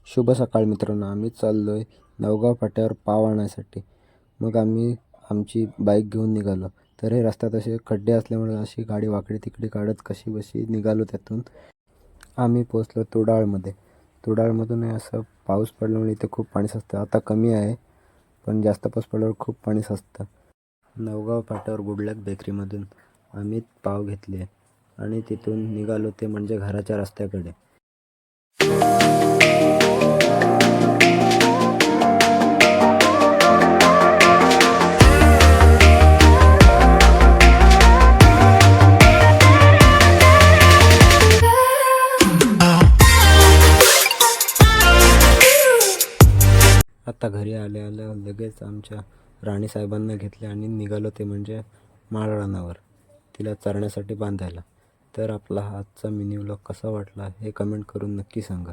शुभ सकाळ मित्रांनो. आम्ही चाललो आहे नवगाव फाट्यावर पाव आणायसाठी. मग आम्ही आमची बाईक घेऊन निघालो. तर हे रस्त्यात असे खड्डे असल्यामुळे अशी गाडी वाकडी तिकडी काढत कशी बशी निघालो. त्यातून आम्ही पोचलो तुडाळमध्ये. तुडाळमधून असं पाऊस पडल्यामुळे इथे खूप पाणी साचतं. आता कमी आहे, पण जास्त पाऊस पडल्यावर खूप पाणी साचतं. नवगाव फाट्यावर गुडलक बेकरीमधून आम्ही पाव घेतले आणि तिथून निघालो ते म्हणजे घराच्या रस्त्याकडे. आता घरी आल्या आल्या लगेच आमच्या राणीसाहेबांना घेतले आणि निघालो ते म्हणजे माळरानावर तिला चरण्यासाठी बांधायला. तर आपला हा आजचा मिनी व्लॉग कसा वाटला हे कमेंट करून नक्की सांगा.